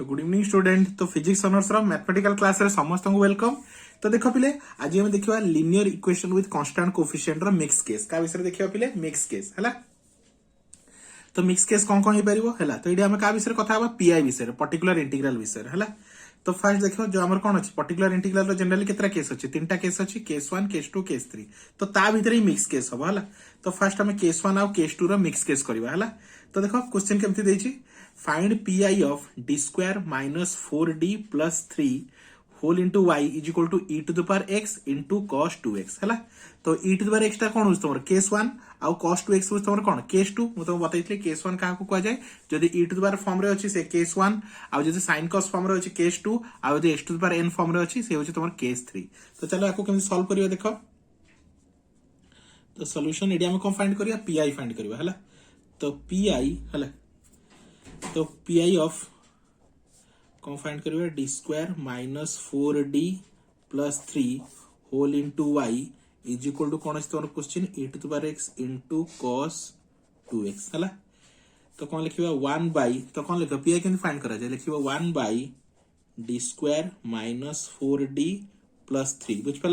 Good evening student. तो physics honours रो mathematical class रे समस्त को वेलकम। तो देखो पिले आज हम देखिबा linear equation with constant coefficient रो मिक्स केस का विषय देखिबा पिले मिक्स केस हला। तो मिक्स केस कौन हो पारिबो हला। तो इडी हम का विषय कथा हबा पीआई विषय पर्टिकुलर इंटीग्रल विषय हला। तो फर्स्ट देखो जो हमर कोन अछि पर्टिकुलर इंटीग्रल रो जनरली केतरा केस अछि तीनटा केस अछि केस 1 केस 2 केस 3। तो ता भीतर ही मिक्स केस हबा हला। तो फर्स्ट हम केस 1 और केस 2 रो मिक्स केस करबा हला। तो देखो क्वेश्चन केमति देछि find PI of D square minus 4d plus 3 whole into y is equal to e to the power x into cos 2x है। तो e to the power x कौन तुम केस 1 आउ कॉस 2x तुम कौन case 2 मुझे बताई case 1 क्या कह जाए जदि ई टू द पावर फॉर्म रे अच्छी से केस 1 आउ जदि साइन कॉस फॉर्म रे अच्छी केस 2 आउ जदि x to the power n form रे अच्छी से होची तुम केस 3। तो चलो आपको केमि सॉल्व करियो देखो। तो सॉल्यूशन एडी हम कौन फाइंड करिया पीआई फाइंड करिया हला। तो पीआई हला तो पीआई ऑफ कौन फाइंड करिए D square minus 4d plus 3 whole into y is equal to कौन तुम question e to the power x into cos 2x है। तो कौन लिखा 1 बाई तो कौन लिखा पीआई के फाइंड करा जाए लिखा 1 by D square minus 4d plus 3 बुझ पार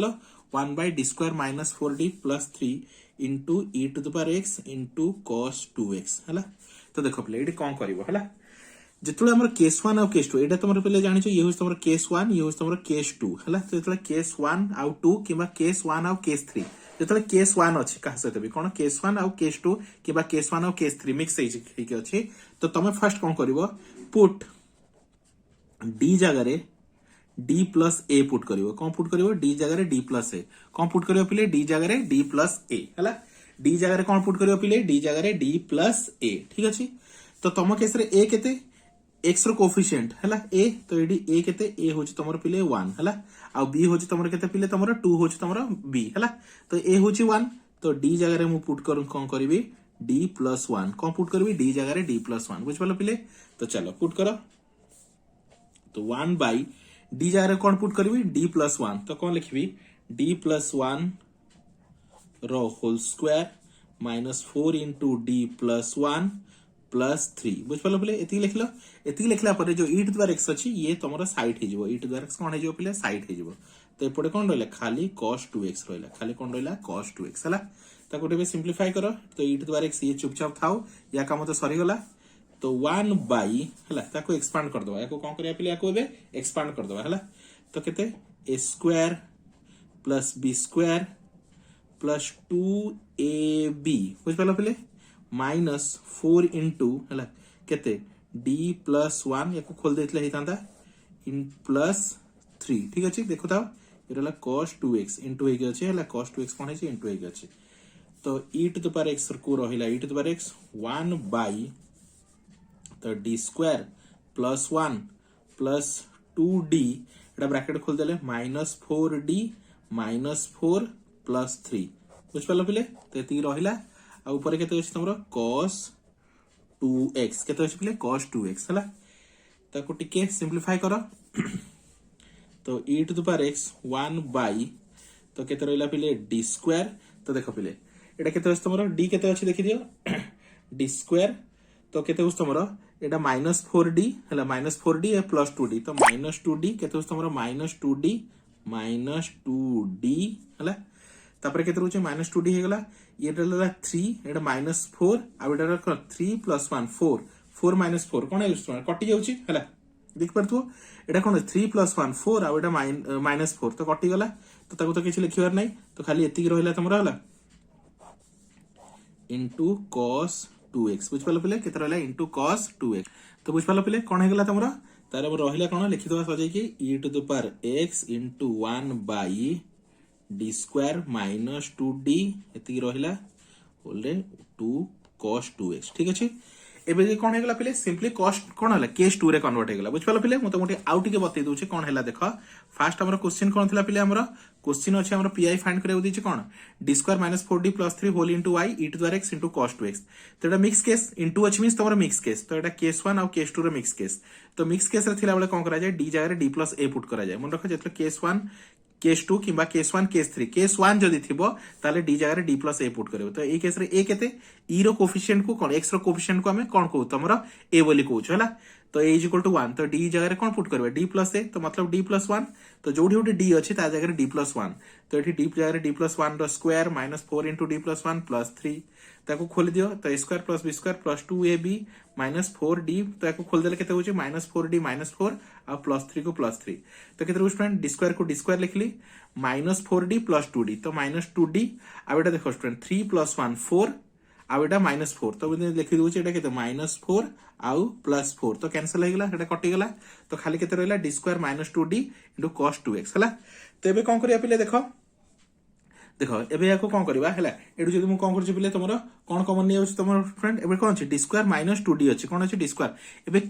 1 by D square minus 4d plus 3 into e to the power x into cos 2x है। तो देखो पे ये कौन कर जिते हमर केस 1 आउ केस 2 एटा तुम पहले जानिछ ये होछ तुम केस 1 ये होछ तुम केस 2 हला। तो जिते केस 1 आउ 2 किबा केस 1 आउ केस 3 जिते केस 1 अछि का सहित भी कोन केस 1 आउ केस 2 किबा केस 1 आउ केस 3 मिक्स हे के अछि। तो तुम फर्स्ट कोन करिवो पुट डी जगह रे d प्लस a पुट करिवो कोन पुट करिवो d जगह रे d प्लस a कोन पुट करिवो पिले d जगह रे d प्लस a हला। d जगह रे कोन पुट करिवो पिले d जगह रे d प्लस a ठीक अछि। तो तुम केस रे a केते एक्स रो कोफिशिएंट हला a तो एडी a केते a होची तमरो पिले 1 हला आ b होची तमरो केते पिले तमरो 2 होची तमरो b हला। तो a होची 1 तो d जगह रे मु पुट करू कोन करबी d प्लस 1 कोन पुट करबी d जगह रे d प्लस 1 बुझ पालो पिले। तो चलो पुट करो तो 1 बाई d जगह रे कोन पुट करबी d प्लस 1 तो कोन लिखबी d प्लस 1 रो whole square minus 4 into d plus 1 plus 3 बुझ पालो पिले एति लिखलो एति लिखला पर जो ई टू द पावर एक्स अछि ये तमरो साइड हे जिवो ई टू द पावर एक्स कोन हे जिवो पिले साइड हे जिवो। तो एपटे कोन रहला खाली cos 2x रहला खाली कोन रहला cos 2x हला। ताको टेबे सिंपलीफाई करो तो e to the power x ये चुपचाप थाओ या काम तो सरी गला। तो 1 बाई हला ताको एक्सपांड कर दो याको कोन करिया पिले याको एबे एक्सपांड कर दो हला। तो केते a square plus b square plus 2ab बुझ पालो पिले माइनस 4 इंटू हला केते d प्लस 1 याको खोल देथले हितांता इन प्लस 3 ठीक अछि। देखो ताओ एरला cos 2x इंटू हे गछि हला cos 2x कोन है इंटू हे गछि। तो e to the power x को रहिला e to the power x 1 by तो d square plus 1 plus 2d एटा ब्रैकेट खोल देले माइनस 4d माइनस 4 प्लस 3 बुझ पालो पिले। तो एति रहिला आ ऊपर केते अछि तमरो cos 2x केते अछि पिले cos 2x हला। ताको टिके सिंपलीफाई करो तो e to the power x 1 by तो केते रहला पिले d स्क्वायर। तो देखो पिले एटा केते अछि तमरो d केते अछि देखि दियो d स्क्वायर तो केते अछि तमरो एटा माइनस 4d हला माइनस 4d प्लस 2d तो माइनस 2d केते अछि तमरो माइनस 2d हला। तापर केते रहउछ माइनस 2d हे गला ये रहला 3 एटा माइनस 4 आ एटा रख 3 प्लस 1 4 4 माइनस 4 कोन यूज कटि जाउची हला देख परथु एटा कोन 3 प्लस 1 4 आ एटा माइनस 4 तो कटि गला। तो ताको तो किछ लिखिबार नै तो खाली एति रहला तमरा हला इनटू cos 2x बुझ पालो पिले केते रहला इनटू cos 2x। तो बुझ पालो पिले कोन हे गला तमरा तार रहला कोन लिखि दवा सजाई कि e to the power x into 1 by d square minus 2d एति रहिला होले 2 cos 2x ठीक अछि। एबे जे कोन हेगला पिले सिंपली कॉस्ट कोन हला केस 2 रे कन्वर्ट हेगला बुझ पालो पिले मते मोटे आउ टिके बतै दोछि कोन हला देखो। फर्स्ट हमर क्वेश्चन कोन थिला पिले हमर क्वेश्चन अछि हमर पीआई फाइंड करे उदिछि कोन d square minus 4d plus 3 whole into y e to the power x into cos 2x। तो एटा मिक्स केस इनटू अछि मींस तमरो मिक्स केस तो एटा केस 1 और केस 2 रे मिक्स केस। तो मिक्स केस रे थिला बेले कोन करा जाय d जगह रे d प्लस a पुट करा जाय मन रखो जेतले केस 1 केस 2 किबा केस 1 केस 3 केस 1 जदी थिबो ताले d जगह रे d प्लस a पुट करबो। तो ए केस रे a केते e रो कोफिशिएंट को कोन x रो कोफिशिएंट को हमें कोन कहू तमरो a बोली कहू हला। तो a इज इक्वल टू 1 तो d जगह कौन पुट करबे d प्लस a तो मतलब d प्लस 1 तो जोठी उठी d अच्छी ता जगह d प्लस 1 तो ये d जगह d प्लस 1 रो square minus 4 into d plus 1 plus 3 ताको खोल दियो तो a square plus b square plus 2ab minus 4d तो याको खोल देले केते होची माइनस 4d माइनस 4 और प्लस 3 को प्लस 3 तो केते स्टूडेंट d स्क्वायर को d स्क्वायर लिखली माइनस 4d प्लस 2d तो माइनस 2d आ बेटा देखो स्टूडेंट 3 प्लस 1 4 आउ एटा माइनस 4 तो लिखि दूचे एटा केते माइनस 4 आउ प्लस 4 तो कैंसिल हो गला एटा कटि गला तो खाली केते रहला d square minus 2d into cos 2x हला तो एबे कोन करिया पिले देखो देखो एबे याको कोन करबा हला एडु जदि मु कोन करछि पिले तमरो कोन कॉमन नि होछि तमरो फ्रेंड एबे कोन अछि d स्क्वायर माइनस 2d अछि कोन अछि d स्क्वायर एबे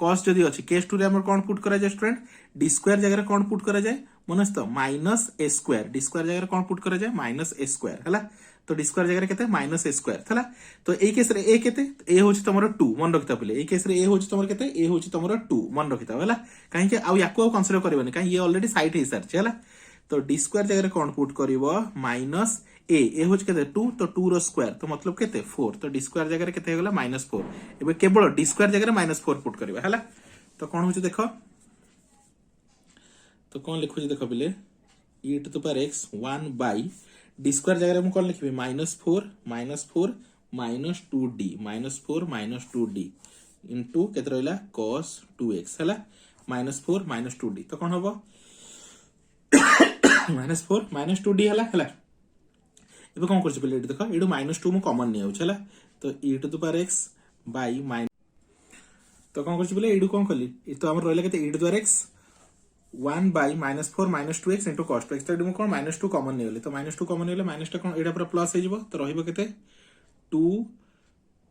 cos जदि अछि केस 2 रे हमर कोन पुट करा जाय स्टूडेंट d स्क्वायर जगह रे कोन पुट करा जाय मनस तो minus a square d square जगह रे कोन पुट करा जाय माइनस a स्क्वायर हला तो d स्क्वायर जगह केते माइनस a स्क्वायर हला तो ए केस रे a केते a होछि तमरो 2 मन रखता पिले ए केस रे a होछि तमरो केते a होछि तमरो 2 मन रखता हला काहे के आ याको कंसीडर करबनी काहे ये ऑलरेडी साइड हे सर हला तो d स्क्वायर जगह कौन पुट करिवो माइनस a होच केते 2 तो 2 रो स्क्वायर तो मतलब केते 4 तो d स्क्वायर जगह केते हे गला माइनस 4 एबे केवल d स्क्वायर जगह माइनस 4 पुट करिवो हला तो कौन होच देखो तो कौन लिखु छी देखो बिले e to the power x 1 by d square जगह में कौन लिखबे minus 4 minus 2d minus 4 minus 2d into केते रहला cos 2x हला माइनस 4 माइनस 2d तो कौन होबो माइनस 4 माइनस 2d हला हला एबे कोन करछि पहिले देखो एडु माइनस 2 मु कॉमन नि आउछ हला तो e to the power x by minus तो कोन करछि पहिले एडु कोन कली ए तो हमर रहला केते e to the power x 1 by minus 4 minus 2x into cos 2x तो एडु मु कोन माइनस 2 कॉमन नि होले तो माइनस 2 कॉमन होले माइनस टा कोन एडा पूरा प्लस हे जिवो तो रहिबो केते 2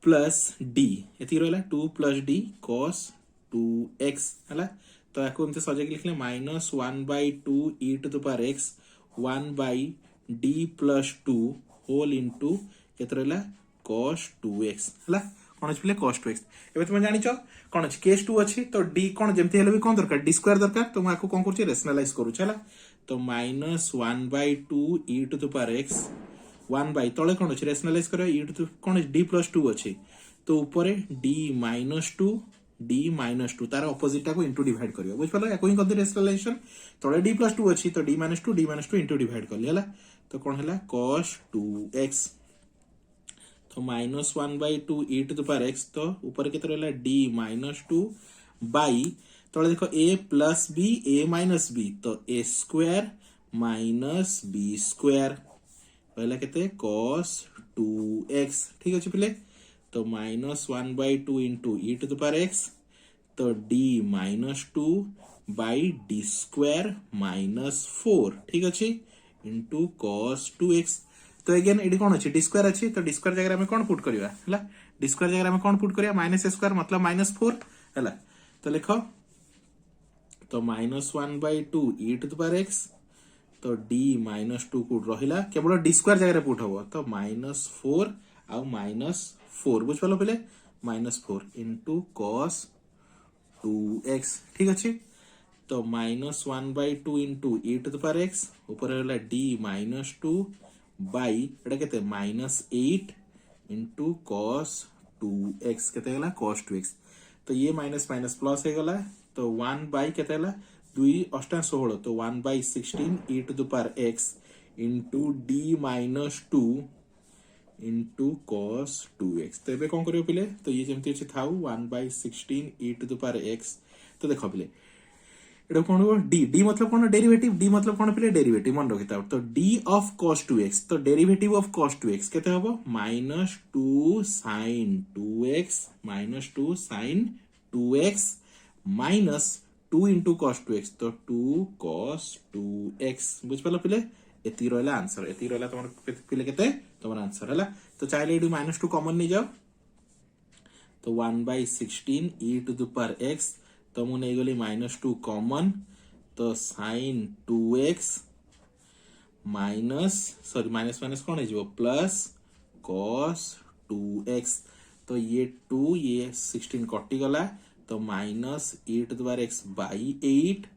प्लस d एति रहला 2 प्लस d cos 2x हला तो याको हमते सजे के लिखले minus 1 by 2 e to the power x 1 by d plus 2 whole into केते रहला cos 2x हला कोन अछि पले cos 2x एबे तुम जानि छ कोन अछि केस 2 अछि तो d कोन जेमते हेले भी कोन दरकार d स्क्वायर दरकार तो माको कोन करछि रेशनलाइज करू छला तो minus 1 by 2 e to the power x 1 by तळे कोन अछि रेशनलाइज करो e टू कोन अछि d प्लस 2 अछि तो ऊपरे d माइनस 2 d माइनस 2 तार ऑपोजिट को इनटू डिवाइड करियो बुझ पलो एको ही कर दे रेशनलाइजेशन तळे d प्लस 2 अछि तो d माइनस 2 इनटू डिवाइड कर लिहला तो कोन हला cos 2x तो minus 1 by 2 e to the power x तो ऊपर केते रहला d माइनस 2 बाय तळे देखो a plus b a minus b तो a square minus b square पहला केते cos 2x ठीक अछि पिले तो minus 1 by 2 into e to the power x तो d minus 2 by d square minus 4 ठीक अछि इंटू cos 2x तो अगेन एडी कोन अछि d स्क्वायर अछि तो d स्क्वायर जगह में कोन पुट करिवा हला d स्क्वायर जगह में कोन पुट करिया माइनस a स्क्वायर मतलब माइनस 4 हला तो लिखो तो minus 1 by 2 e to the power x तो d माइनस 2 को रहिला केवल d स्क्वायर जगह पुट होबो तो माइनस 4 आ माइनस 4 बुझ पालो पहले माइनस 4 इनटू cos 2x ठीक अछि तो minus 1 by 2 into e to the power x ऊपर रहला d माइनस 2 बाय एटा केते माइनस 8 इंटू cos 2x केते हला cos 2x तो ये माइनस माइनस प्लस हे गला तो 1 बाय केते हला 2 8 16 तो 1 bye 16 e to the power x into d minus 2 into cos 2x तो एबे कोन करियो पिले तो ये जेमति अछि थाउ 1 bye 16 e to the power x तो देखो पिले एडो कोन हो d मतलब कोन डेरिवेटिव d मतलब कोन पिले डेरिवेटिव मन रखिता तो d ऑफ cos 2x तो डेरिवेटिव ऑफ cos 2x केते हबो minus 2 sin 2x minus 2 sin 2x minus 2 into cos 2x तो 2 cos 2x बुझ पालो पिले एती रहला आंसर एती रहला तमर पिले केते तमर आंसर हला तो चाहिले एडु माइनस 2 कॉमन नि जाओ तो 1 bye 16 e to the power x तो मु नै गली माइनस 2 कॉमन तो sin 2x minus sorry minus minus कोन है जो प्लस cos 2x तो ये 2 ये 16 कटि गला तो minus e to the power x by 8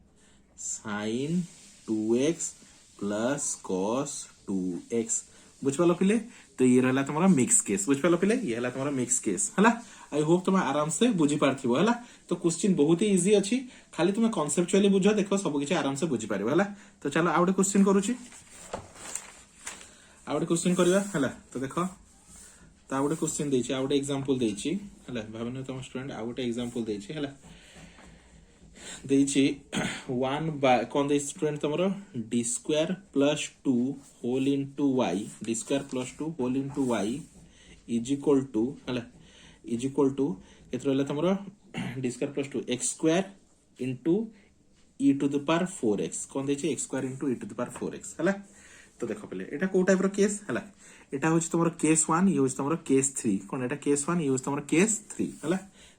sin 2x plus cos 2x बुझ पालो पिले तो ये रहला तुम्हारा मिक्स केस बुझ पालो पिले ये हला तुम्हारा मिक्स केस हला आई होप तुम आराम से बुझी पारथिबो हला। तो क्वेश्चन बहुत ही इजी अछि, खाली तुम कॉन्सेप्चुअली बुझ, देखो सब किछि आराम से बुझी पारिबो हला। तो चलो आउटे क्वेश्चन करूची, आउटे क्वेश्चन करबा हला। तो देखो तो आउटे क्वेश्चन देछि, आउटे एग्जांपल देछि हला। भावना तुम स्टूडेंट आउटे एग्जांपल देछि हला, देछि 1 बाय कोन दे स्टूडेंट तमरो d square plus 2 whole into y, d square plus 2 whole into y is equal to हला, इज इक्वल टू केते रहला तमरो d square plus 2 x square into e to the power 4x, कोन देछि x square into e to the power 4x हला। तो देखो पहले एटा को टाइप रो केस हला, एटा होछि तमरो केस 1, ये होछि तमरो केस 3, कोन एटा केस 1, ये होछि तमरो केस 3 हला।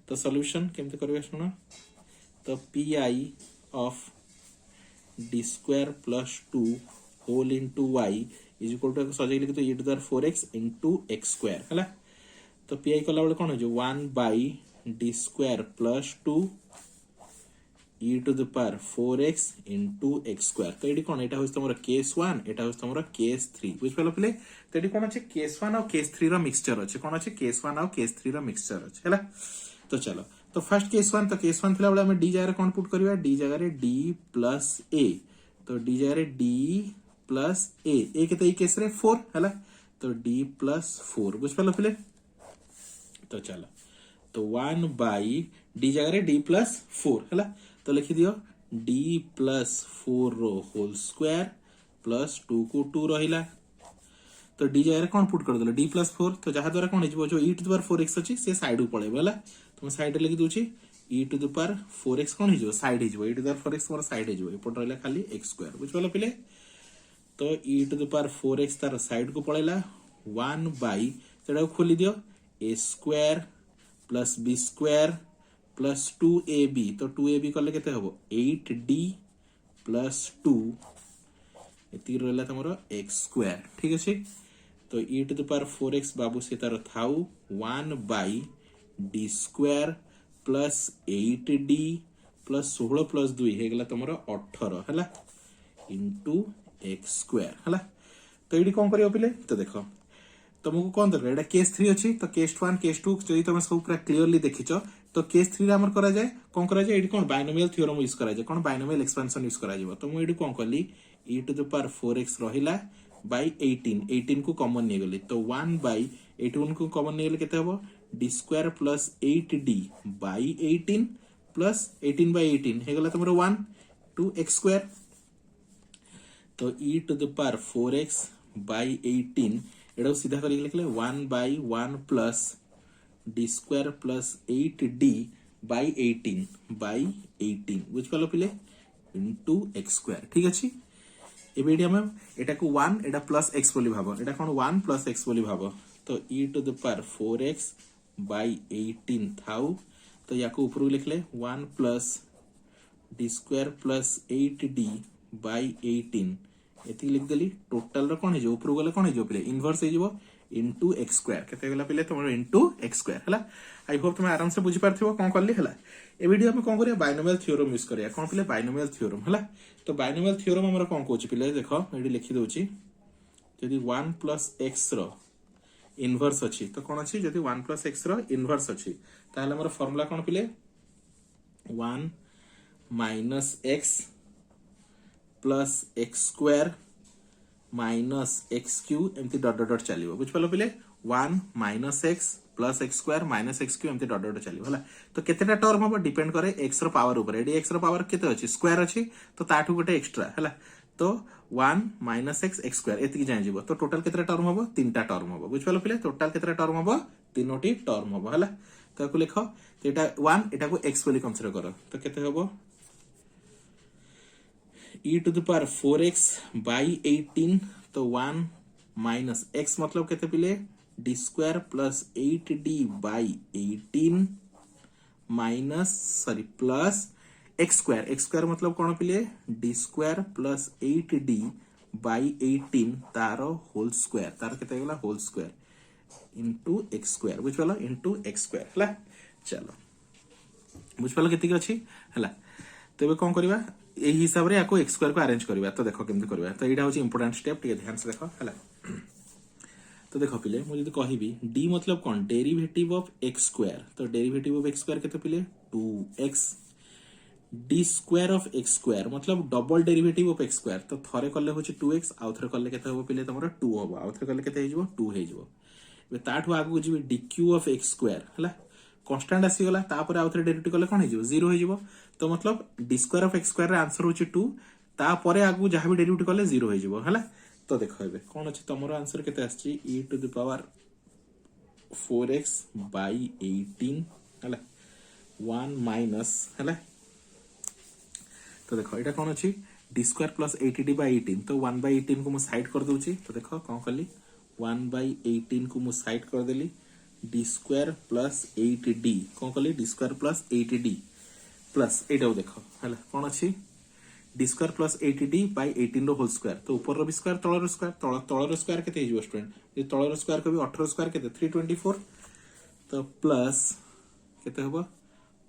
तो सॉल्यूशन केमते करबे सुनो, तो pi of d square plus 2 whole into y is equal to सजाई लिखि तो e to the power 4x into x square हला। तो pi कला बेले कोन हो जो 1 by d square plus 2 e to the power 4x into x square. तो एडी कोन एटा होस तमरो केस 1, एटा होस तमरो केस 3 बुझ पालो पले। तो एडी कोन अछि केस 1 और केस 3 रो मिक्सचर अछि, कोन अछि केस 1 और केस 3 रो मिक्सचर अछि हला। तो चलो तो फर्स्ट केस 1, तो केस 1 थिला बेले हम d जगह कोन पुट करबा, d जगह d प्लस a, तो d जगह d प्लस a केते ई केस रे 4 हला। तो d प्लस 4 बुझ पालो पले। तो चलो तो 1 बाय d जगह d प्लस 4 हला। तो लिखि दियो d प्लस 4 रो होल स्क्वायर प्लस 2 को 2 रहिला। तो d जगह कोन पुट कर देलो d प्लस 4, तो जहा द्वारा कोन हिजबो जो e to the power 4x अछि से साइड को पळेबो हला। तुम साइड लिखि दोछि e to the power 4x कोन हिजबो साइड हिजबो, e to the power 4x मोर साइड हिजबो, एपट रहला खाली x स्क्वायर बुझ पालो पिले। तो e to the power 4x तार साइड को पळेला 1 बाय सेडा खोली दियो a square plus b square plus 2ab, तो 2ab करले केते हबो 8d प्लस 2 एति रहला तमरो x स्क्वायर ठीक अछि। तो e to the power 4x बाबू से तार थाउ 1 by d square plus 8d plus 16 plus 2 हे गेला तमरो 18 हला इनटू x स्क्वायर हला। तो एडी कोन करियो पिले, तो देखो तुमको कोन दरकार एटा केस 3 अछि, तो केस 1 केस 2 जदि तुम सब पूरा क्लियरली देखिचो, तो केस 3 रे हमर करा जाय कोन करा जाय, एडी कोन बाइनोमियल थ्योरम यूज करा जाय, कोन बाइनोमियल एक्सपेंशन यूज करा जाय। तो मु एडी कोन करली e to the power 4x रहिला बाय 18 को कॉमन ने गेली, तो 1 बाय 18 को कॉमन ने गेले केते हबो d square plus 8d by 18 plus 18 by 18 हे गेला तमरो 1 टू x स्क्वायर। तो e to the power 4x by 18 एडो सीधा कर लिखले 1 by 1 plus d square plus 8d by 18 बुझ पालो पिले इनटू x स्क्वायर ठीक अछि। एबे एडी हम एटा को 1 एटा प्लस x बोली भाबो, एटा कोन 1 प्लस x बोली भाबो। तो e to the power 4x by 18 थाउ, तो याको ऊपर लिखले 1 plus d square plus 8d by 18 एति लिख देली। टोटल रो कोन हिजो ऊपर गले कोन हिजो पिले इनवर्स हिजो इनटू x स्क्वायर, केते गेला पिले तमरो इनटू x स्क्वायर हला। आई होप तुम आराम से बुझी पारथिबो कोन करली हला। ए वीडियो में कोन करिया बाइनोमियल थ्योरम यूज करिया, कोन पिले बाइनोमियल थ्योरम हला। तो बाइनोमियल थ्योरम हमर कोन कहूची पिले, देखो एडी लिखि दोची यदि 1 प्लस x रो इनवर्स अछि, तो कोन अछि यदि 1 प्लस x रो इनवर्स अछि, ताहले हमर फार्मूला कोन पिले 1 minus x plus x square minus x cube एमती डॉट डॉट डॉट चलिबो बुझ पालो पिले 1 minus x plus x square minus x cube एमती डॉट डॉट चलिबो हला। तो केतेटा टर्म हो डिपेंड करे x रो पावर ऊपर, एडी x रो पावर केते अछि स्क्वायर अछि, तो ताठू गोटे एक्स्ट्रा हला। तो 1 माइनस x x स्क्वायर एति जाय जिवो, तो टोटल केतेटा टर्म होबो 3टा टर्म होबो बुझ पालो पिले। टोटल केतेटा टर्म होबो 3टी टर्म होबो हला। तो याको लिखो, तो एटा 1 एटा को x बोली कंसीडर करो, तो केते होबो e to the power 4x by 18, तो 1 माइनस x मतलब केते पिले d square plus 8d by 18 minus sorry plus x square मतलब कोन पिले d square plus 8d by 18 तारो होल स्क्वायर, तार केते गेला whole square into x square बुझ पालो इनटू x स्क्वायर हला। चलो बुझ पालो केते अछि हला। तबे कोन करबा ए हिसाब रे याको x स्क्वायर को अरेंज करबा। तो देखो केमते करबा, तो एटा होची इंपोर्टेंट स्टेप, टिके ध्यान से देखो हला। तो देख पिले मुझे कहबी डी मतलब कौन डेरिवेटिव ऑफ एक्स स्क्वायर तो डेरिवेटिव ऑफ एक्स स्क्वायर केते पिले 2x D square of x square मतलब double derivative of x square तो थरे कले होची 2x आउ थरे कले केते होबो पिले तमरो 2 होबो आउ थरे कले केते हेजबो 2 हेजबो बे ताठू आगु जिबी dq ऑफ x स्क्वायर हला कांस्टेंट आसी गला तापर आउ थरे डेरिवेटिव कले कोन हेजबो 0 हेजबो तो मतलब D square of x square रे आंसर होची 2 तापर आगु जहां भी डेरिवेटिव कले 0 हेजबो हला तो देखो एबे कोन अछि तमरो आंसर केते आछि e to the power 4x by 18 हला 1 माइनस हला तो देखो एटा कौन अच्छी d square plus 80d by 18 तो 1 by 18 को मु साइड कर दूची तो देखो कौन कली 1 by 18 को मु साइड कर देली डी स्क्वायर प्लस 8d कौन कली D square plus 8d plus iota देखो हला कौन अच्छी d square plus 80d by 18 रो होल स्क्वायर तो ऊपर रो भी स्क्वायर तळ रो स्क्वायर तळ रो स्क्वायर केते हिजो स्टूडेंट ये तळ रो स्क्वायर को भी 18 स्क्वायर केते 324 तो प्लस केते होबो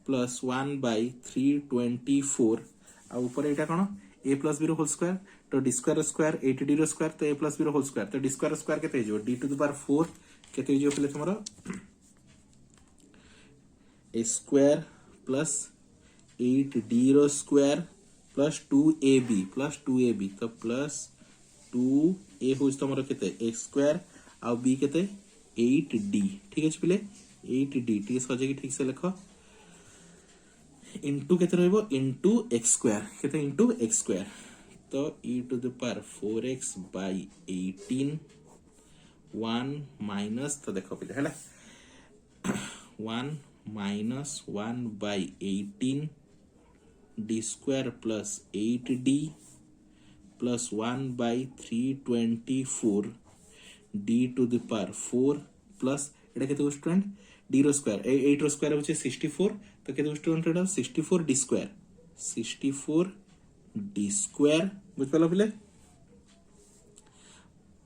प्लस 1 by 324 आ ऊपर एटा कोन a प्लस b रो होल स्क्वायर तो डी स्क्वायर 80d रो स्क्वायर तो a प्लस b रो होल स्क्वायर तो डी स्क्वायर केते हिजो d टू द पावर 4 केते हिजो पले तुमरो a स्क्वायर प्लस 8d रो स्क्वायर प्लस 2ab तो प्लस 2a होज तुमरो केते x स्क्वायर आ b केते 8d ठीक है पले 8d टी सजे की ठीक से लिखो इंटू केते रहइबो इंटू एक्स स्क्वायर केते इंटू एक्स स्क्वायर तो e to the power 4x by 18 1 minus तो देखो पे हैला 1 minus 1 by 18 d square plus 8d plus 1 by 324 d to the power 4 plus एटा केते स्टूडेंट d रो स्क्वायर 8 रो स्क्वायर होचे 64 तो केते स्टूडेंट एटा 64 d स्क्वायर बुझ पालो पिले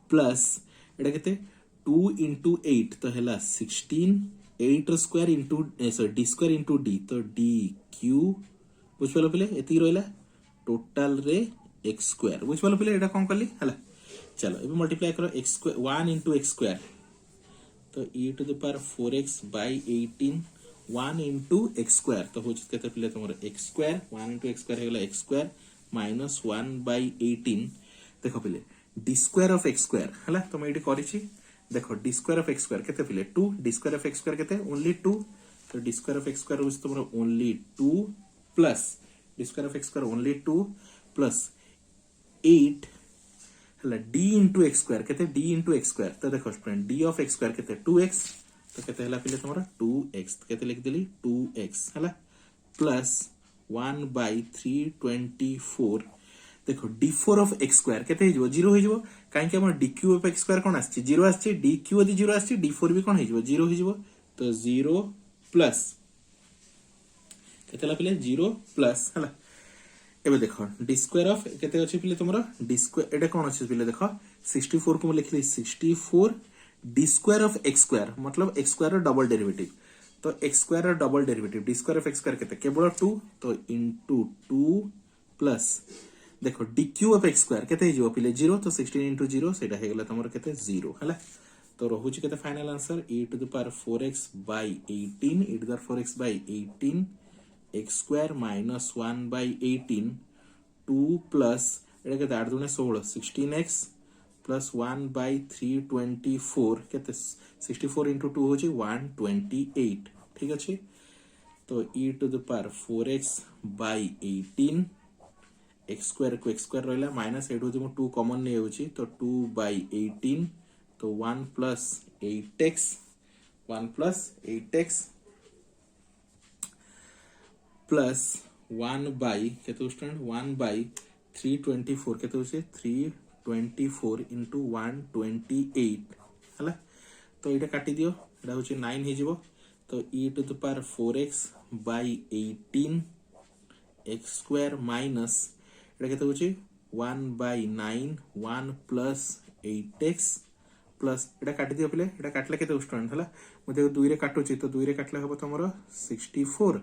प्लस एटा केते 2 into 8 तो हैला 16 8 रो स्क्वायर into सॉरी d स्क्वायर into d तो d क्यूब बुझ पालो पिले एती रहला टोटल रे x स्क्वायर बुझ पालो पिले एटा कोन करली हैला चलो एबे मल्टीप्लाई करो x square 1 into x square तो e to the power 4x by 18 1 into x square तो हो केते पिले तमरो x square 1 into x square हेगला x स्क्वायर माइनस 1 by 18 देखो पिले d square of x square हला तो मैं एडी करिछि देखो d square of x square केते पिले 2 d square of x square केते ओनली 2 तो d square of x square हो तमरो only 2 plus d square of x square only 2 plus 8 हला d into x स्क्वायर केते d into x स्क्वायर तो देखो student d of x square केते 2x तो केते हला पिले तमरो 2x तो केते लिख देली 2x हला प्लस 1 by 324 देखो d4 ऑफ x स्क्वायर केते हिजो 0 हिजो काहे कि हमर dq ऑफ x स्क्वायर कोन आछि 0 आछि dq यदि 0 आछि d4 भी कोन हिजो 0 हिजो तो 0 प्लस केते हला पिले 0 प्लस हला एबे देखो डी स्क्वायर ऑफ केते अछि पिले तमरो डी स्क्वायर एटा कोन अछि पिले देखो 64 को लिखली 64 d square of x square मतलब x स्क्वायर रो डबल डेरिवेटिव तो x स्क्वायर रो double derivative d square of x square केते केवल 2 तो इनटू 2 प्लस देखो dq ऑफ x स्क्वायर केते हिजो पिले 0 तो 16 into 0 सेटा हेगला तमरो केते 0 हला तो रहुची केते final answer e to the power 4x by 18 e to the power 4x by 18 x square minus 1 by 18 2 प्लस एटा केते 8 दुने 16 16x प्लस 1 by 324 केते 64 into 2 होची 128 ठीक अछि तो e to the power 4x by 18 x square को x स्क्वायर रहला माइनस 8 होची 2 कॉमन नै होची तो 2 by 18 तो 1 plus 8x प्लस 1 by केते स्टूडेंट 1 by 324 केते होचे 324 into 128 हला तो एटा काटी दियो एटा होचे 9 हे जिवो तो e to the power 4x by 18 x square minus एटा केते होचे 1 by 9 1 plus 8x plus iota काटी दियो पले एटा काटले केते स्टूडेंट हला मते 2 रे काटुची तो 2 रे काटले हबो तमरो 64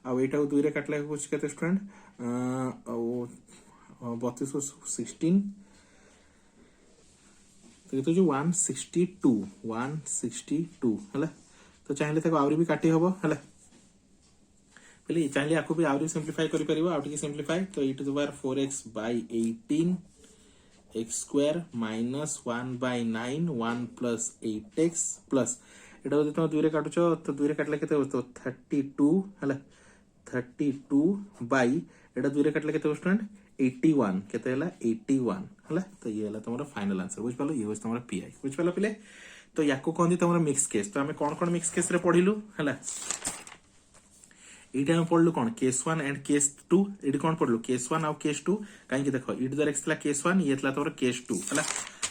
आ एटा 2 रे काटले होची केते स्टूडेंट 32 16 तो केते होची 162 हला। तो चाहिले ताको आउरी भी काटी हबो हला। पहले चाहिले आकु भी आउरी सिंप्लीफाई करि परिबो, आउ टिके सिंप्लीफाई। तो e to the power 4x by 18 x square minus 1 by 9 1 plus 8x plus एटा जदि तुम 2 रे काटुचो तो 2 रे काटले केते हो तो 32 हला। 32 by एटा 2 रे काटले केते हो स्टूडेंट 81 केते हला 81 हला। तो ये हला तुम्हारा फाइनल आंसर बुझ पालो। ये हो तुम्हारा पीआई बुझ पालो पिले। तो याको कहंदी तुम्हारा मिक्स केस। तो हमें कोन मिक्स केस रे पढिलु हला। एटा हम पढलु कोन केस 1 एंड केस 2। एडी कोन पढलु केस 1 और केस 2 काहे कि देखो e टू द x थला केस 1 ये थला तोर केस 2 हला।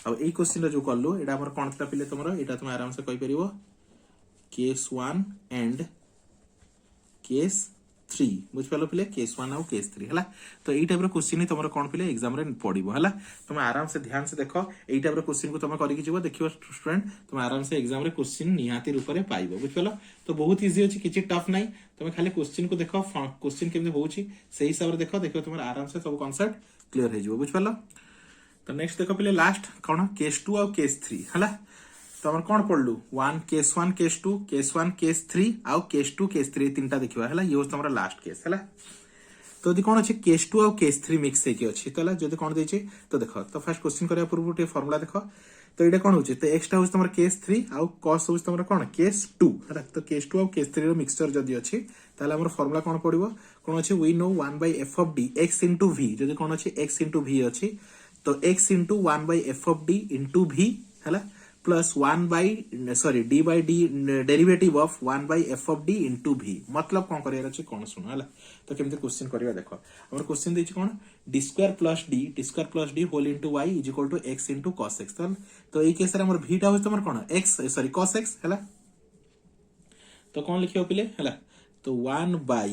अब एई क्वेश्चन जो करलु एटा हमर कोन थला पिले तमरो एटा तुम आराम से कहि परिबो केस 1 एंड केस 3 बुझ पालो पिले केस 1 और केस 3 हला। तो एई टाइप रो क्वेश्चन ही तमरो कोन पिले एग्जाम रे पडिबो हला। तुम आराम से ध्यान से देखो एई टाइप रो क्वेश्चन को तुम करि कि जिवो देखियो स्टूडेंट तुम आराम से एग्जाम रे क्वेश्चन निहाती रूप रे पाइबो बुझ पालो। तो बहुत इजी अछि किछि टफ नाही। तुम खाली क्वेश्चन को देखो क्वेश्चन केमते होउची सेही हिसाब रे देखो देखियो तुम आराम से सब कांसेप्ट क्लियर हे जिवो बुझ पालो। तो नेक्स्ट देखो पिले लास्ट कोन केस 2 और केस 3 हला। तो हमर कोन पढलु 1 केस 1 केस 2 केस 1 केस 3 आउ केस 2 केस 3 तीनटा देखिबा हला। ये हो हमरा लास्ट केस हला। तो यदि कोन अछि केस 2 और केस 3 मिक्स हे कि अछि तला जदि कोन देछि तो देखो। तो फर्स्ट क्वेश्चन करिया पूर्व टे फार्मूला देखो। तो एटा कोन होछि तो x टा होछि हमर केस 3 आउ cos होछि हमर कोन केस 2 हला। तो केस 2 और केस 3 रो मिक्सचर जदि अछि ताले हमर फार्मूला कोन पडिबो कोन अछि we know 1 by f of d x into v। जदि कोन अछि x into v अछि तो x into 1 by f of d into v हला plus 1 by d by d derivative of 1 by f of d into v। मतलब कोन करिया अछि कोन सुनो हला। तो केमते क्वेश्चन करिया देखो। हमर क्वेश्चन देछि कोन d square plus d whole into y is equal to x into cos x। तो एई केस रे हमर v टा होय तमर कोन x सॉरी cos x हला। तो कोन लिखियो पिले हला। तो 1 by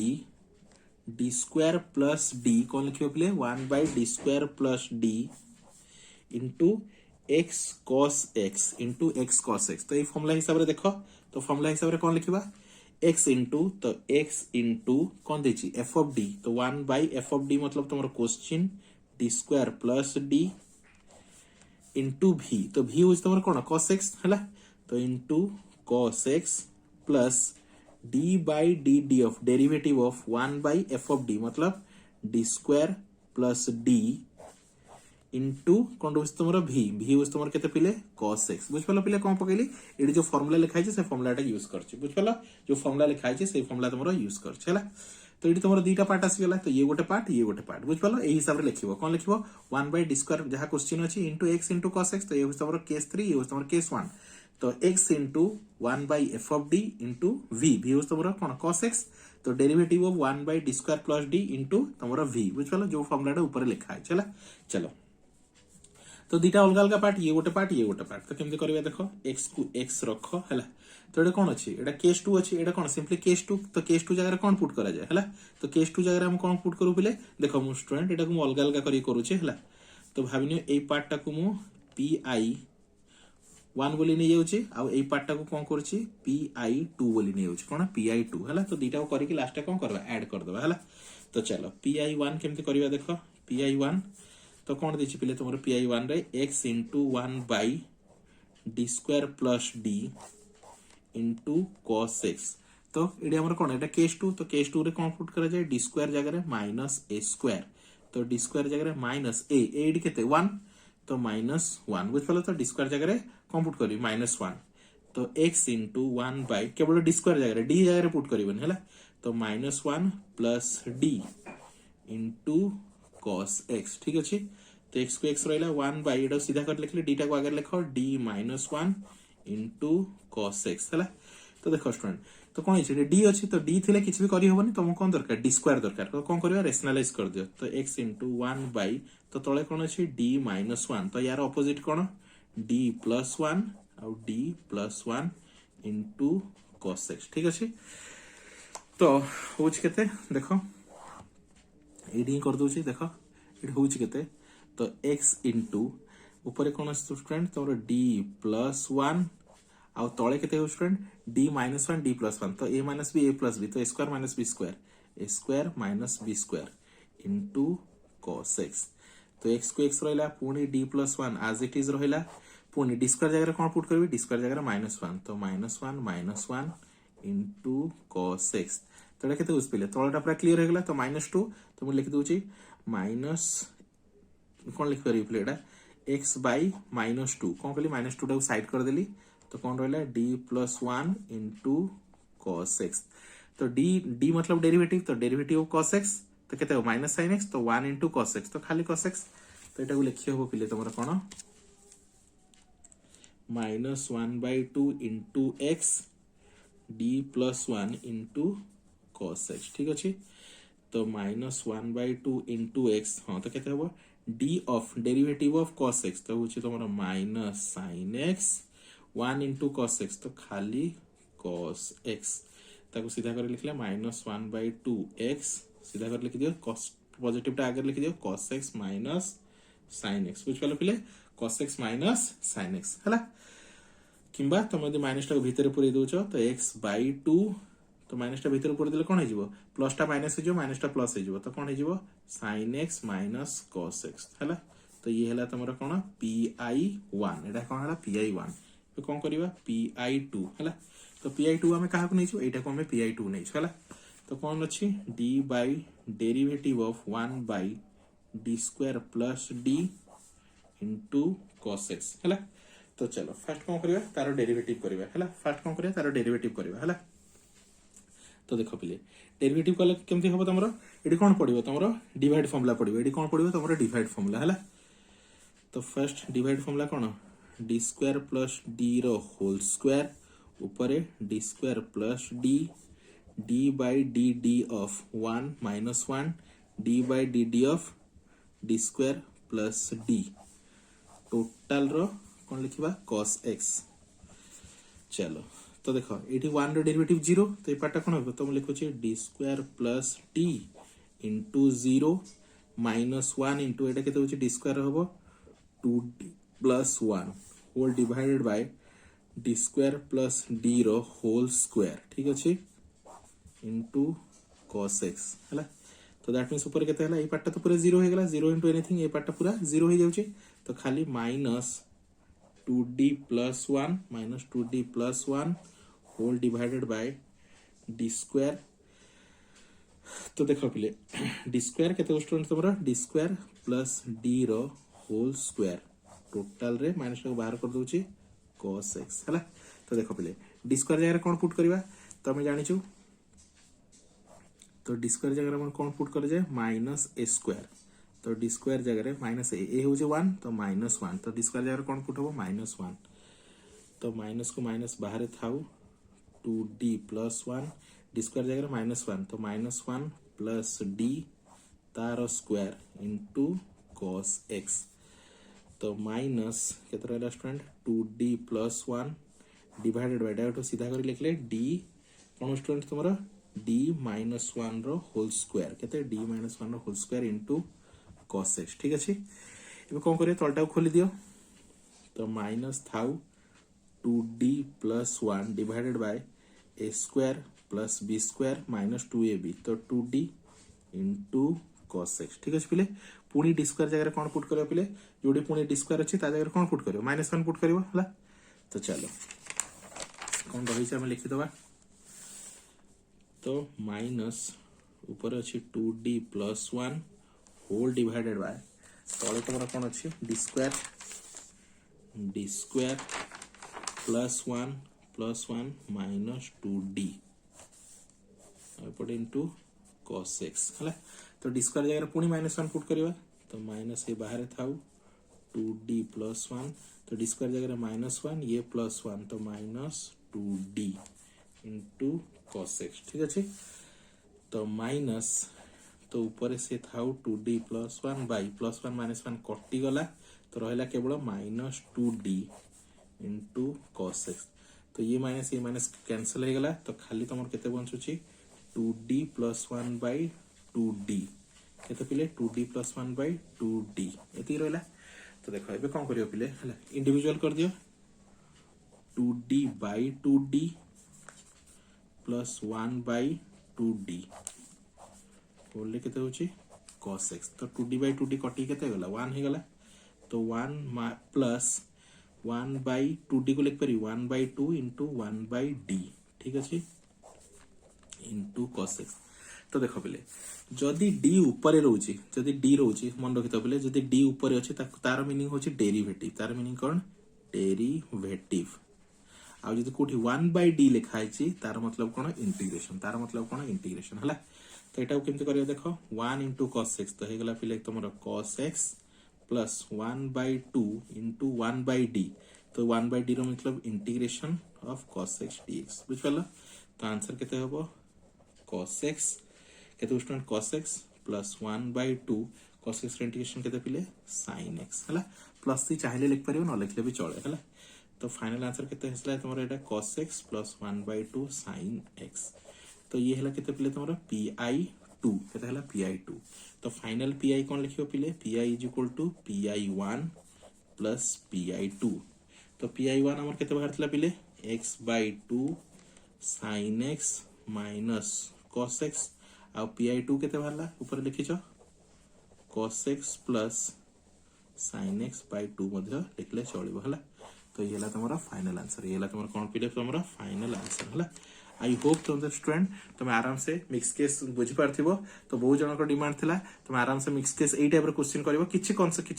d square plus d कोन लिखियो पिले 1 by d square plus d into x cos x into x cos x। तो ये फॉर्मूला हिसाब रे देखो। तो फॉर्मूला हिसाब रे कौन लिखिबा x into तो x into कौन देछि f of d। तो 1 by f of d मतलब तुम्हारा question d square plus d into v। तो v होइछ तुम्हारा कोन cos x हला। तो into cos x plus d by d of derivative of 1 by f of d मतलब d square plus d into कोन होस तुमरो v होस तुमरो केते पिले cos x बुझ पालो पिले कोन पकेली एडी जो फार्मूला लिखाइ छै से फार्मूलाटा यूज करछि बुझ पालो। जो फार्मूला लिखाइ छै से फार्मूला तुमरो यूज करछि हला। तो एडी तुमरो दुईटा पार्ट आसी गेला। तो ये गोटे पार्ट बुझ पालो। एही हिसाब रे लिखिबो कोन लिखिबो 1 by d square जहा क्वेश्चन अछि into x into cos x। तो ये होस तुमरो केस 3 ये होस तुमरो केस 1। तो x into 1 by f of d into v होस तुमरो कोन cos x। तो derivative of 1 by d square plus d into तुमरो v बुझ पालो। जो फार्मूलाटा ऊपर लिखा है चला चलो। तो दीटा अलग अलग पार्ट ये गोटे पार्ट। तो केमते करबे देखो x को x रखो हला। तो एटा कोन अछि एटा केस 2 अछि एटा कोन सिंपली केस 2। तो केस 2 जगह रे कोन पुट करा जाय हला। तो केस 2 जगह रे हम कोन पुट करू पिले देखो मु स्टूडेंट एटा को मु अलग अलग करी करू छी हला। तो भाबिनियो एई पार्ट टा को मु pi 1 बोली नै जाउची आ एई पार्ट टा को कोन करूची pi 2 बोली नै जाउची कोन pi 2 हला। तो दीटा को करी कि लास्ट टा कोन करबा ऐड कर देबा हला। तो चलो pi 1 केमते करबा देखो pi 1 तो कौन देछि पिले तुमरो pi 1 रे x into 1 by d square plus d into cos x। तो एडी हमर कोन एटा केस 2। तो केस 2 रे कोन पुट करा जाय d square जगह रे माइनस a square। तो d square जगह रे माइनस a एडी केते 1 तो माइनस 1 बुझ पालो। तो d square जगह रे कोन पुट करी माइनस 1। तो x into 1 by केवल d square जगह रे d जगह रे पुट करिबन हला। तो minus 1 plus d into cos x ठीक अछि। तो x को x रहला 1 by एडो सीधा कर लिखले d टा को आगे लिखो d minus 1 into cos x हला। तो देखो स्टूडेंट तो कोन छै d अछि तो d थिले किछ भी करी होबनी तुम कोन दरकार d स्क्वायर दरकार। तो कोन करबा रेशनलाइज कर दियो। तो x into 1 by तो तळे कोन अछि d minus 1। तो यार ऑपोजिट कोन d plus 1 और d plus 1 into cos x ठीक अछि। तो होछ केते देखो एडी कर दोछि देखो एडी होछ केते। तो x into ऊपर कोन स्टूडेंट तोर d plus 1 आ तळे केते हो student d minus 1 d plus 1। तो a minus b a plus b तो a square minus b square minus b square into cos x। तो x को x रहला पुनी d plus 1 as it is रहला पुणी डी स्क्वायर जगह कौन पुट करी डी स्क्वायर जगह -1 तो -1 इंटू cos x तो केते उस पहिले तळटा पूरा क्लियर हो गला तो -2 तो मु लिखि दोची माइनस कौन लिख पारि प्लेटा x बाय -2 कौन कली -2 टाको साइड कर देली तो कौन रहला d + 1 इंटू cos x तो d मतलब डेरिवेटिव तो डेरिवेटिव ऑफ cos x तो केते हो -sin x तो 1 इंटू cos x तो खाली cos x तो एटा को लिखि हो पिले तमरा कोन -1/2 into x d + 1 into cos x ठीक अच्छे तो -1/2 इंटू x हाँ तो केते हो d of derivative of cos x तो होची तमरा -sin x 1 into cos x तो खाली cos x ताको सीधा कर लिखले -1/2 x सीधा कर लिख दियो cos पॉजिटिव टा आगे लिख दियो cos x minus sin x बुझ पालो पिले cos x minus sin x हला किंबा तुम यदि माइनस टा भीतर पुरे दोचो तो x/2 तो माइनस टा भीतर पुरे देले कोन हे जिवो प्लस टा माइनस हे जिवो माइनस टा प्लस हे जिवो तो कोन हे जिवो sin x minus cos x हला तो ये हला तमरा कोन pi1 एटा कोन हला pi1 तो कोन करबा pi2 हला तो pi2 हमें काहा को नै छु एटा को हमें pi2 नै छु हला तो कौन अच्छी d by derivative of 1 by d square plus d into cos x हला तो चलो फर्स्ट कौन करिया तारो डेरिवेटिव करिया हला फर्स्ट कौन करिया तारो डेरिवेटिव करिया हला तो देखो पिले डेरिवेटिव कले केमती हबो तमरो एडी कोन पडिबो तमरो डिवाइड फार्मूला पडिबो एडी कोन पडिबो तमरो डिवाइड फार्मूला हला तो फर्स्ट डिवाइड फार्मूला कोन d स्क्वायर प्लस d रो होल स्क्वायर ऊपर d square plus d d by dd of 1 minus 1 d by dd of d square plus d total रो कौन लिखिबा cos x चलो तो देखो एटी 1 रो डेरिवेटिव 0 तो ए पार्टा कोन हो तो हम लिखो छी d square plus d into 0 minus 1 into एटा केते होची d स्क्वायर होबो 2d plus 1 whole divided by d square plus d रो होल स्क्वायर ठीक अछि इंटू cos x हला तो दैट मींस ऊपर केते हला ए पार्टा तो पूरा 0 हो गेला 0 इंटू एनीथिंग ए पार्टा पूरा 0 हो जाउची तो खाली minus 2d plus 1 minus 2d plus 1 whole divided by d square तो देखो पिले d स्क्वायर केते स्टूडेंट तमरा d स्क्वायर प्लस d रो होल स्क्वायर टोटल रे माइनस को बाहर कर दोची cos x हला तो देखो पिले d स्क्वायर जगह कोन पुट करबा तो हम जानि छु तो d स्क्वायर जगह हम कोन पुट कर जाय माइनस a स्क्वायर तो d स्क्वायर जगह माइनस a हो जे 1 तो माइनस 1 तो d स्क्वायर जगह कोन पुट हो माइनस 1 तो माइनस को माइनस बाहर थाउ 2d प्लस 1 d स्क्वायर जगह माइनस 1 तो माइनस 1 प्लस d तार स्क्वायर इंटू cos x तो माइनस केतना रहला student 2d plus 1 divided by direct सीधा कर लिखले d कोन स्टूडेंट तुम्हारा d माइनस 1 रो होल स्क्वायर केते d माइनस 1 रो whole square into cos x ठीक अछि एबे कोन करियो तलटा खोली दियो तो माइनस थाउ 2d plus 1 divided by a square plus b square minus 2ab तो 2d इंटू cos x ठीक अछि पिले पुनी d स्क्वायर जगह कोन पुट करियो पिले जोडी पुनी d स्क्वायर अछि ता जगह कोन पुट करियो -1 पुट करियो हला तो चलो कोन रही छै हम लिखि दबा तो माइनस ऊपर अछि 2d plus 1 whole divided bye तळे तमरा कोन अछि d square plus 1 minus 2d पट इनटू cos x हला तो d स्क्वायर जगह पुनी -1 पुट करबा तो माइनस ए बाहर थाउ 2d प्लस 1 तो d स्क्वायर जगह -1 ये प्लस 1 तो minus 2d into cos x ठीक अछि तो माइनस तो ऊपर से थाउ 2d plus 1 by plus 1 minus 1 कटि गला तो रहला केवल minus 2d into cos x तो ये माइनस कैंसिल हो गला तो खाली तमर केते बंचुची 2d प्लस 1 बाय 2d केते पिले 2d प्लस 1 बाय 2d एती रहला तो देखो एबे कोन करियो पिले हला इंडिविजुअल कर दियो 2d bye 2d plus 1 bye 2d होले केते होची cos x तो 2d बाय 2d कटि केते गला 1 हे गला तो 1 प्लस 1/2d को लिख पारि 1/2 इंटू 1/d ठीक अच्छे इंटू cos x तो देख पे जदि d ऊपर रोचे जदि d रोचे मन रखि तो पे जदि d ऊपर अच्छे तार मीनिंग होची डेरिवेटिव तार मीनिंग कौन डेरिवेटिव आ जदि कोठी 1/d लिखा है तार मतलब कौन इंटीग्रेशन तार मतलब कौन इंटीग्रेशन हला तो एटा केमते करियो देखो 1 इंटू cos x तो हे गला पे तुम cos x plus 1/2 into 1/d तो 1/d रो मतलब integration of cos x dx बुझ पाला तो आंसर केते हबो cos x केते student cos x plus 1/2 cos x integration केते पिले sin x हला प्लस सी चाहिले लिख परियो न लिखले भी चले हला तो फाइनल आंसर केते हसला तुमरा एटा cos x plus 1/2 sin x तो ये हला केते पिले तुमरा pi2 केते हला pi2 तो फाइनल pi कोन लिखियो पिले pi = pi1 प्लस pi2 तो pi1 हमर केते बाहरतला पिले x/2 sin x minus cos x आ pi2 केते बाहरला ऊपर लिखिछो cos x plus sin x/2 मध्ये लिखले चलिबो हला तो ये हला तुम्हारा फाइनल आंसर ये हला तुम्हारा कोन पिले तुम्हारा फाइनल आंसर हला आई होप तुम स्टूडेंट तुम आराम से मिक्स केस बुझी पारथिबो तो बहुत जन को डिमांड थिला तुम आराम से मिक्स केस एई टाइप रो क्वेश्चन करबो किछि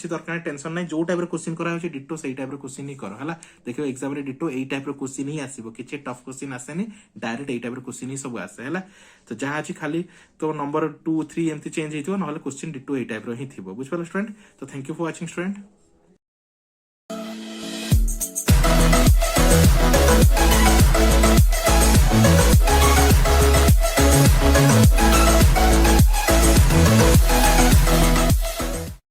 दरकार टेंशन नै जो टाइप रो क्वेश्चन करा होछि डिटो सेई टाइप रो क्वेश्चन ही करो हला देखियो एग्जाम रे डिटो एई टाइप रो क्वेश्चन ही आसीबो किछि टफ क्वेश्चन आसेनी डायरेक्ट एई टाइप रो क्वेश्चन ही सब आसे हला तो जहां अछि खाली तो नंबर 2 3 एमती चेंज हेतिबो नहले क्वेश्चन डिटो एई टाइप रो ही थिबो बुझ पालो स्टूडेंट तो thank you for watching student